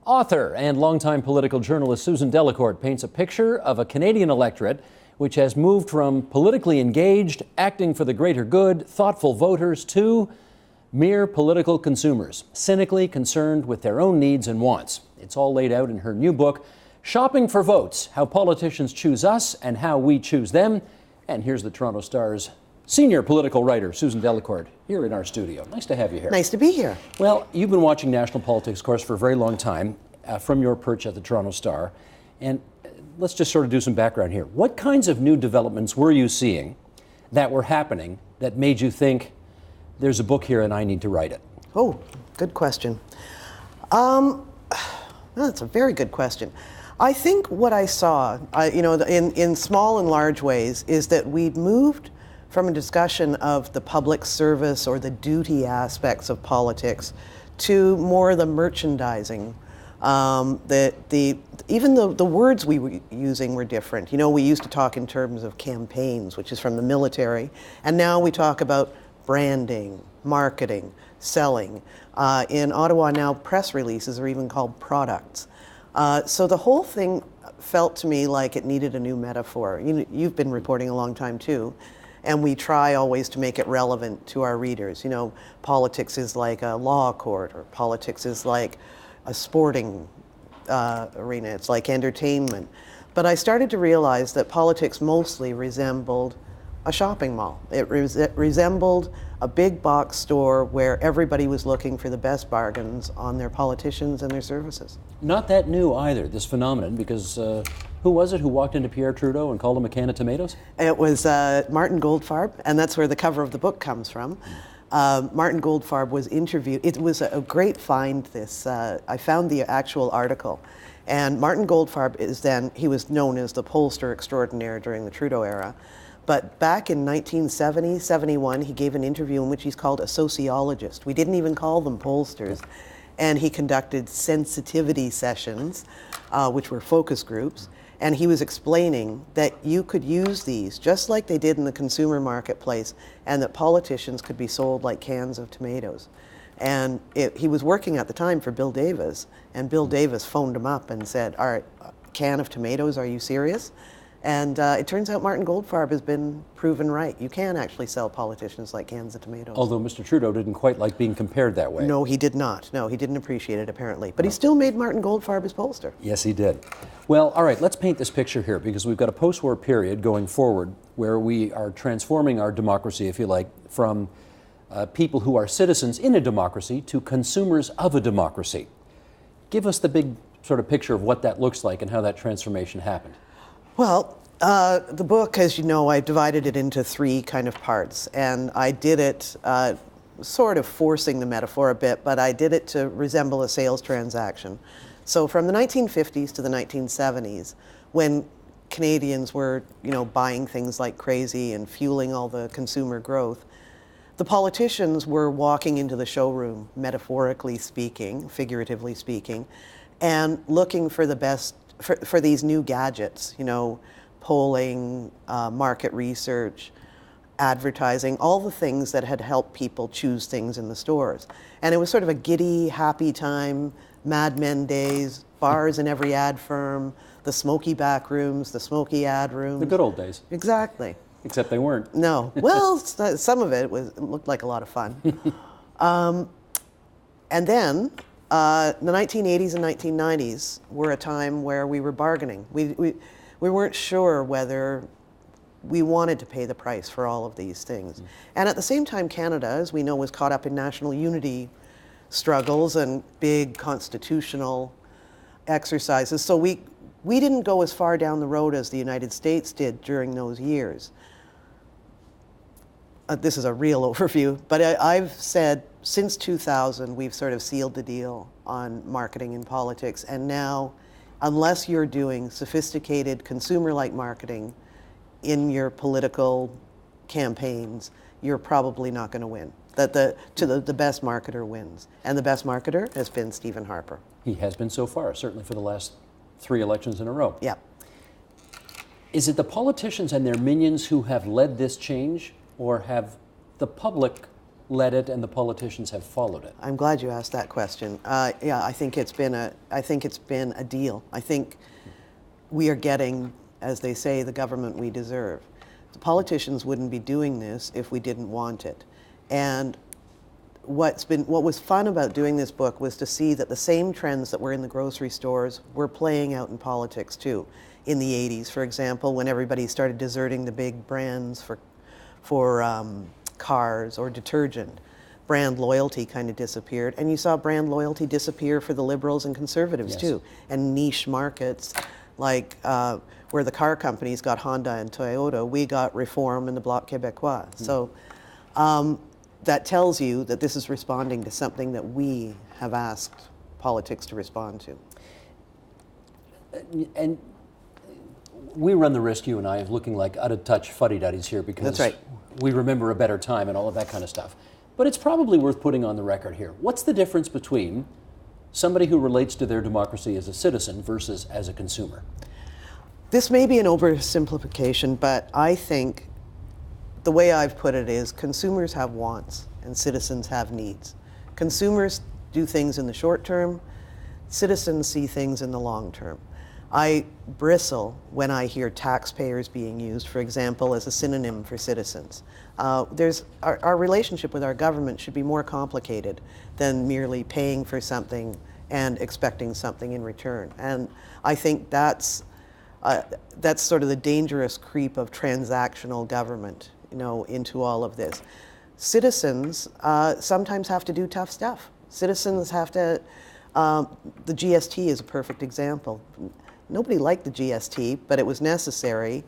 Author and longtime political journalist Susan Delacourt paints a picture of a Canadian electorate which has moved from politically engaged, acting for the greater good, thoughtful voters to mere political consumers, cynically concerned with their own needs and wants. It's all laid out in her new book, Shopping for Votes, How Politicians Choose Us and How We Choose Them. And here's the Toronto Star's senior political writer, Susan Delacourt, here in our studio. Nice to have you here. Nice to be here. Well, you've been watching national politics, of course, for a very long time from your perch at the Toronto Star. And let's just sort of do some background here. What kinds of new developments were you seeing that were happening that made you think, there's a book here and I need to write it? Oh, good question. That's a very good question. I think what I saw, in small and large ways, is that we'd moved from a discussion of the public service or the duty aspects of politics to more the merchandising. Even the words we were using were different. You know, we used to talk in terms of campaigns, which is from the military, and now we talk about branding, marketing, selling. In Ottawa now, press releases are even called products. So the whole thing felt to me like it needed a new metaphor. You've been reporting a long time too, and we try always to make it relevant to our readers. You know, politics is like a law court, or politics is like a sporting arena. It's like entertainment. But I started to realize that politics mostly resembled a shopping mall. It resembled a big box store where everybody was looking for the best bargains on their politicians and their services. Not that new either, this phenomenon, because who was it who walked into Pierre Trudeau and called him a can of tomatoes? It was Martin Goldfarb, and that's where the cover of the book comes from. Martin Goldfarb was interviewed. It was a great find, this. I found the actual article. And Martin Goldfarb he was known as the pollster extraordinaire during the Trudeau era. But back in 1970, 71, he gave an interview in which he's called a sociologist. We didn't even call them pollsters. And he conducted sensitivity sessions, which were focus groups. And he was explaining that you could use these just like they did in the consumer marketplace, and that politicians could be sold like cans of tomatoes. And he was working at the time for Bill Davis, and Bill Davis phoned him up and said, all right, can of tomatoes, are you serious? And it turns out Martin Goldfarb has been proven right. You can actually sell politicians like cans of tomatoes. Although Mr. Trudeau didn't quite like being compared that way. No, he did not. No, he didn't appreciate it, apparently. But he still made Martin Goldfarb his pollster. Yes, he did. Well, all right, let's paint this picture here, because we've got a post-war period going forward where we are transforming our democracy, if you like, from people who are citizens in a democracy to consumers of a democracy. Give us the big sort of picture of what that looks like and how that transformation happened. Well, the book, as you know, I divided it into three kind of parts, and I did it sort of forcing the metaphor a bit, but I did it to resemble a sales transaction. So from the 1950s to the 1970s, when Canadians were, buying things like crazy and fueling all the consumer growth, the politicians were walking into the showroom, metaphorically speaking, figuratively speaking, and looking for the best, for these new gadgets, polling, market research, advertising, all the things that had helped people choose things in the stores. And it was sort of a giddy, happy time, Mad Men days, bars in every ad firm, the smoky back rooms, the smoky ad rooms. The good old days. Exactly. Except they weren't. No. Well, some of it looked like a lot of fun. And then the 1980s and 1990s were a time where we were bargaining. We weren't sure whether we wanted to pay the price for all of these things. And at the same time, Canada, as we know, was caught up in national unity struggles and big constitutional exercises. So we didn't go as far down the road as the United States did during those years. This is a real overview, but I've said since 2000, we've sort of sealed the deal on marketing in politics. And now, unless you're doing sophisticated consumer-like marketing in your political campaigns, you're probably not going to win. The best marketer wins. And the best marketer has been Stephen Harper. He has been so far, certainly for the last 3 elections in a row. Yeah. Is it the politicians and their minions who have led this change, or have the public led it and the politicians have followed it? I'm glad you asked that question. Yeah, I think it's been a deal. I think we are getting, as they say, the government we deserve. The politicians wouldn't be doing this if we didn't want it. And what was fun about doing this book was to see that the same trends that were in the grocery stores were playing out in politics too. In the 80s, for example, when everybody started deserting the big brands for cars or detergent, brand loyalty kind of disappeared, and you saw brand loyalty disappear for the Liberals and Conservatives too. And niche markets like where the car companies got Honda and Toyota, we got Reform and the Bloc Québécois. So that tells you that this is responding to something that we have asked politics to respond to. And we run the risk, you and I, of looking like out-of-touch fuddy-duddies here because That's right. we remember a better time and all of that kind of stuff. But it's probably worth putting on the record here. What's the difference between somebody who relates to their democracy as a citizen versus as a consumer? This may be an oversimplification, but I think the way I've put it is consumers have wants and citizens have needs. Consumers do things in the short term, citizens see things in the long term. I bristle when I hear taxpayers being used, for example, as a synonym for citizens. Our relationship with our government should be more complicated than merely paying for something and expecting something in return. And I think that's sort of the dangerous creep of transactional government, into all of this. Citizens sometimes have to do tough stuff. Citizens have to, the GST is a perfect example. Nobody liked the GST, but it was necessary,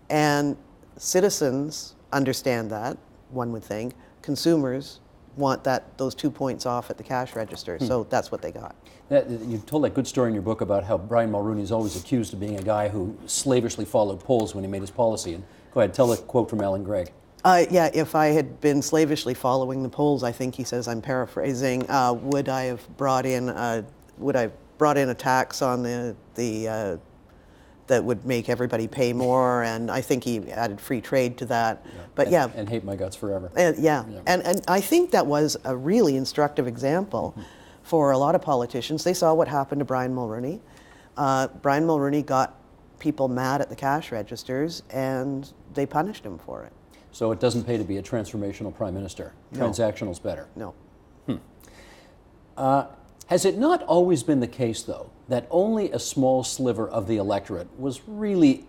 and citizens understand that, one would think. Consumers want those 2 points off at the cash register, so that's what they got. You told that good story in your book about how Brian Mulroney is always accused of being a guy who slavishly followed polls when he made his policy. And go ahead, tell a quote from Alan Gregg. Yeah, if I had been slavishly following the polls, I think he says, I'm paraphrasing, would I have brought in a tax on the that would make everybody pay more, and I think he added free trade to that. But and hate my guts forever. And I think that was a really instructive example for a lot of politicians. They saw what happened to Brian Mulroney. Brian Mulroney got people mad at the cash registers, and they punished him for it. So it doesn't pay to be a transformational prime minister. No. Transactional's better. No. Has it not always been the case, though, that only a small sliver of the electorate was really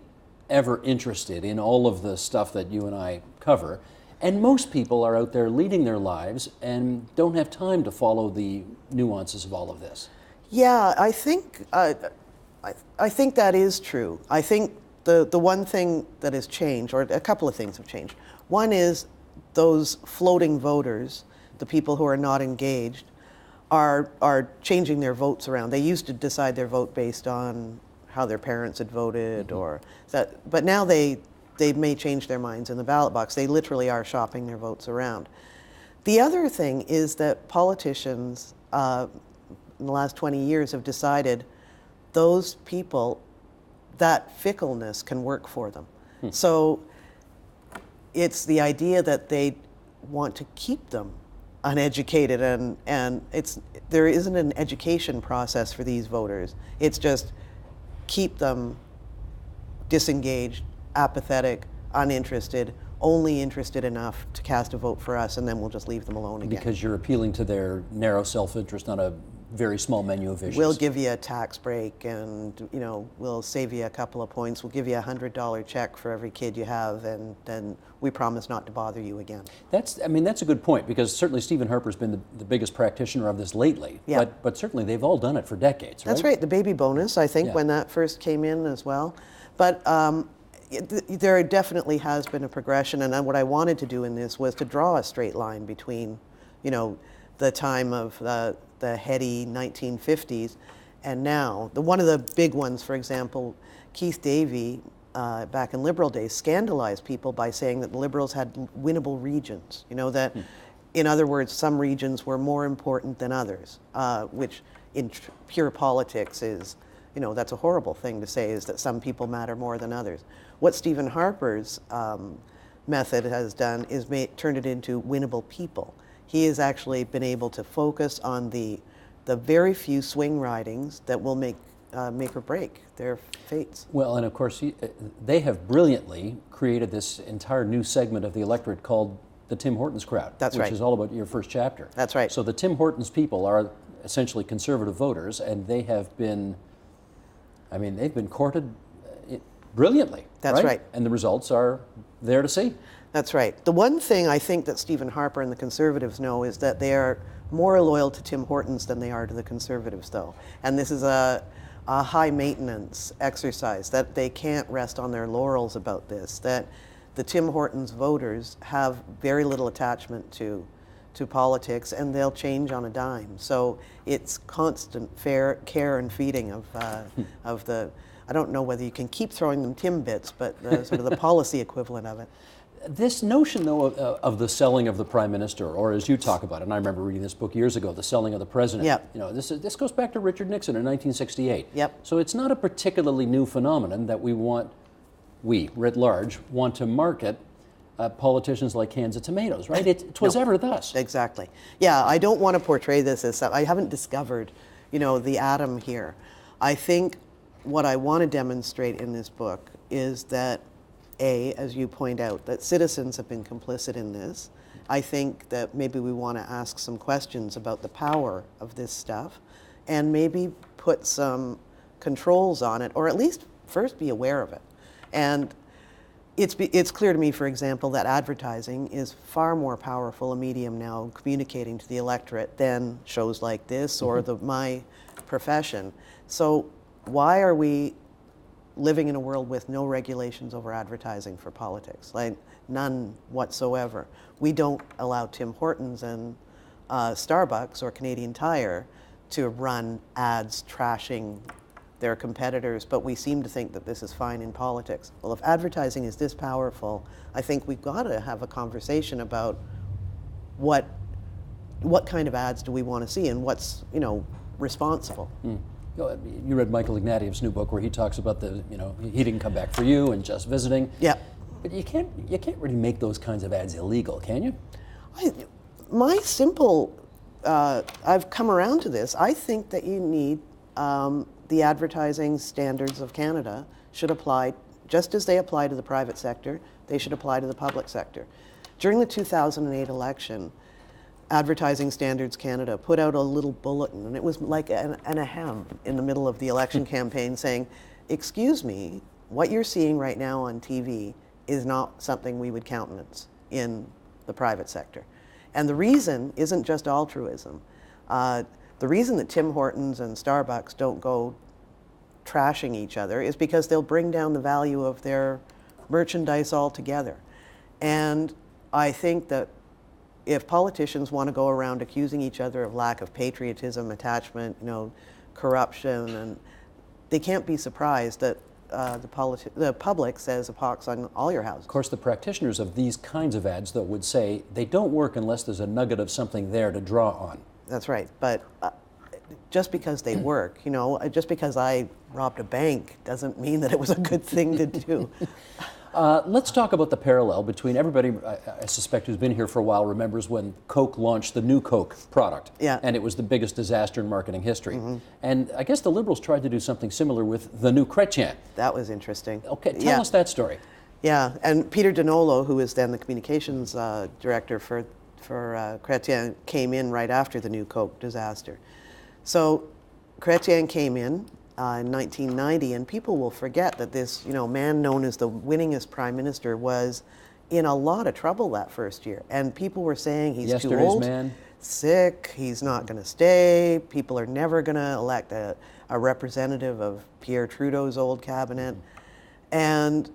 ever interested in all of the stuff that you and I cover, and most people are out there leading their lives and don't have time to follow the nuances of all of this? Yeah, I think that is true. I think the one thing that has changed, or a couple of things have changed. One is those floating voters, the people who are not engaged, are changing their votes around. They used to decide their vote based on how their parents had voted, or that, but now they may change their minds in the ballot box. They literally are shopping their votes around. The other thing is that politicians in the last 20 years have decided those people, that fickleness can work for them. So it's the idea that they want to keep them uneducated, and there isn't an education process for these voters. It's just keep them disengaged, apathetic, uninterested, only interested enough to cast a vote for us, and then we'll just leave them alone again. Because you're appealing to their narrow self-interest on a very small menu of issues. We'll give you a tax break, and we'll save you a couple of points. We'll give you a $100 check for every kid you have, and then we promise not to bother you again. That's a good point, because certainly Stephen Harper's been the biggest practitioner of this lately. Yeah. But certainly they've all done it for decades, right? That's right. The baby bonus, I think, when that first came in as well. But there definitely has been a progression, and what I wanted to do in this was to draw a straight line between, the time of the heady 1950s and now. One of the big ones, for example, Keith Davey, back in Liberal days, scandalized people by saying that the Liberals had winnable regions. That, in other words, some regions were more important than others, which in pure politics is, that's a horrible thing to say, is that some people matter more than others. What Stephen Harper's method has done is turned it into winnable people. He has actually been able to focus on the very few swing ridings that will make or break their fates. Well, and of course, they have brilliantly created this entire new segment of the electorate called the Tim Hortons crowd. That's right. Which is all about your first chapter. That's right. So the Tim Hortons people are essentially conservative voters, and they have been, I mean, they've been courted brilliantly. That's right. And the results are there to see. That's right. The one thing I think that Stephen Harper and the Conservatives know is that they are more loyal to Tim Hortons than they are to the Conservatives, though. And this is a high maintenance exercise, that they can't rest on their laurels about this, that the Tim Hortons voters have very little attachment to politics, and they'll change on a dime. So it's constant care and feeding of the, I don't know whether you can keep throwing them Timbits, but sort of the policy equivalent of it. This notion, though, of the selling of the prime minister, or as you talk about it, and I remember reading this book years ago, the selling of the president. Yep. You know, this goes back to Richard Nixon in 1968. Yep. So it's not a particularly new phenomenon that we, writ large, want to market politicians like cans of tomatoes, right? It was ever thus. Exactly. Yeah, I don't want to portray this as I haven't discovered, the atom here. I think what I want to demonstrate in this book is that, as you point out, that citizens have been complicit in this. I think that maybe we want to ask some questions about the power of this stuff and maybe put some controls on it, or at least first be aware of it. And it's clear to me, for example, that advertising is far more powerful a medium now communicating to the electorate than shows like this or my profession. So why are we living in a world with no regulations over advertising for politics? Like, none whatsoever. We don't allow Tim Hortons and Starbucks or Canadian Tire to run ads trashing their competitors, but we seem to think that this is fine in politics. Well, if advertising is this powerful, I think we've got to have a conversation about what kind of ads do we want to see and what's responsible. You read Michael Ignatieff's new book where he talks about he didn't come back for you and just visiting. Yeah. But you can't really make those kinds of ads illegal, can you? I've come around to this. I think that you need the advertising standards of Canada should apply, just as they apply to the private sector, they should apply to the public sector. During the 2008 election, Advertising Standards Canada put out a little bulletin, and it was like an ahem in the middle of the election campaign saying, excuse me, what you're seeing right now on TV is not something we would countenance in the private sector. And the reason isn't just altruism. The reason that Tim Hortons and Starbucks don't go trashing each other is because they'll bring down the value of their merchandise altogether. And I think that if politicians want to go around accusing each other of lack of patriotism, attachment, corruption, and they can't be surprised that the public says a pox on all your houses. Of course, the practitioners of these kinds of ads, though, would say they don't work unless there's a nugget of something there to draw on. That's right, but just because they work, just because I robbed a bank doesn't mean that it was a good thing to do. Let's talk about the parallel between everybody, I suspect, who's been here for a while remembers when Coke launched the new Coke product. Yeah. And it was the biggest disaster in marketing history. And I guess the Liberals tried to do something similar with the new Chrétien. That was interesting. Okay, tell us that story. Yeah, and Peter Donolo, who was then the communications director for Chrétien, came in right after the new Coke disaster. So Chrétien came in 1990, and people will forget that this man known as the winningest prime minister was in a lot of trouble that first year. And people were saying he's too old, sick, he's not going to stay, people are never going to elect a representative of Pierre Trudeau's old cabinet. And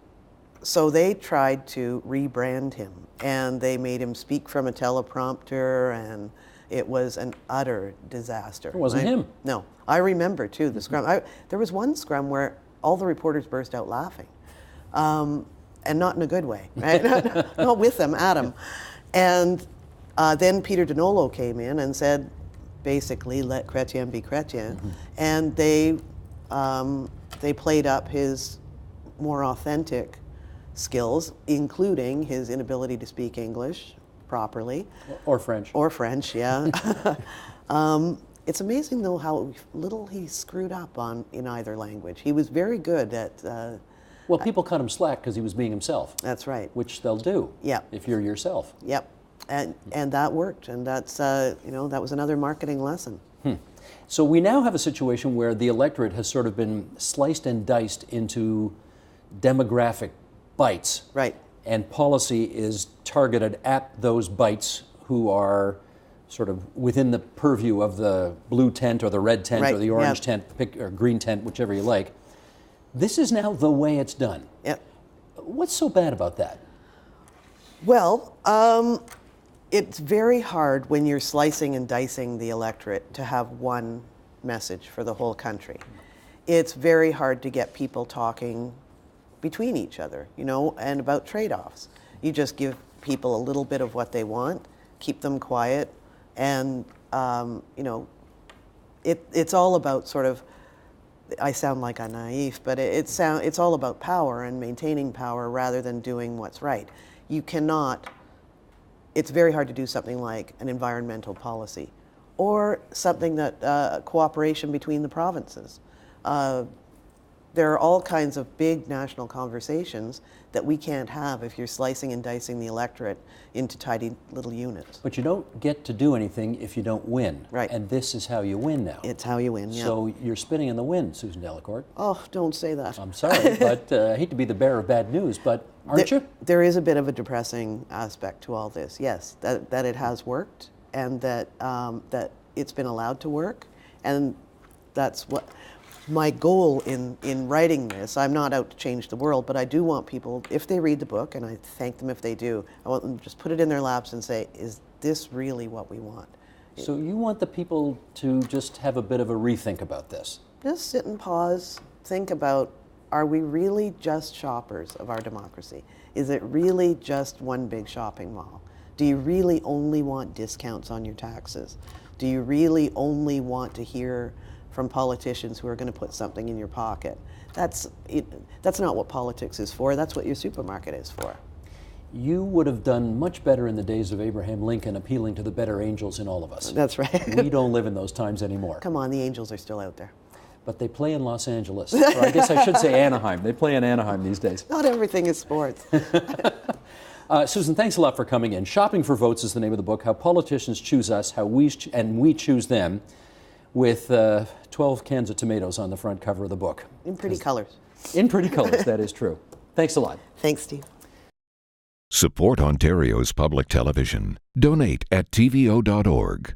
so they tried to rebrand him, and they made him speak from a teleprompter, and it was an utter disaster. It wasn't him. No. I remember, too, the scrum. There was one scrum where all the reporters burst out laughing, and not in a good way, right? Not with them, at him. And then Peter Donolo came in and said, basically, let Chrétien be Chrétien. And they played up his more authentic skills, including his inability to speak English properly. Or French. Or French, yeah. It's amazing, though, how little he screwed up in either language. He was very good at... well, people cut him slack because he was being himself. That's right. Which they'll do. Yep. If you're yourself. Yep. And that worked, and that's, that was another marketing lesson. So we now have a situation where the electorate has sort of been sliced and diced into demographic bites. Right. And policy is targeted at those bites who are sort of within the purview of the blue tent or the red tent Right. or the orange tent, or green tent, whichever you like. This is now the way it's done. Yep. What's so bad about that? Well, it's very hard when you're slicing and dicing the electorate to have one message for the whole country. It's very hard to get people talking between each other, and about trade-offs. You just give people a little bit of what they want, keep them quiet, and it's all about sort of, I sound like I'm naive, but it's all about power and maintaining power rather than doing what's right. You cannot, it's very hard to do something like an environmental policy or something that, cooperation between the provinces. There are all kinds of big national conversations that we can't have if you're slicing and dicing the electorate into tidy little units. But you don't get to do anything if you don't win. Right. And this is how you win now. It's how you win, yeah. So you're spinning in the wind, Susan Delacourt. Oh, don't say that. I'm sorry, but I hate to be the bearer of bad news, but aren't you? There is a bit of a depressing aspect to all this, yes, that it has worked and that it's been allowed to work, and that's what my goal in writing this. I'm not out to change the world, but I do want people, if they read the book, and I thank them if they do, I want them to just put it in their laps and say, is this really what we want? So you want the people to just have a bit of a rethink about this? Just sit and pause, think about, are we really just shoppers of our democracy? Is it really just one big shopping mall? Do you really only want discounts on your taxes? Do you really only want to hear from politicians who are going to put something in your pocket? That's not what politics is for. That's what your supermarket is for. You would have done much better in the days of Abraham Lincoln appealing to the better angels in all of us. That's right. We don't live in those times anymore. Come on, the angels are still out there. But they play in Los Angeles. Or I guess I should say Anaheim. They play in Anaheim these days. Not everything is sports. Susan, thanks a lot for coming in. Shopping for Votes is the name of the book, How Politicians Choose Us, How We Choose Them, with 12 cans of tomatoes on the front cover of the book. In pretty colors. In pretty colors, that is true. Thanks a lot. Thanks, Steve. Support Ontario's public television. Donate at tvo.org.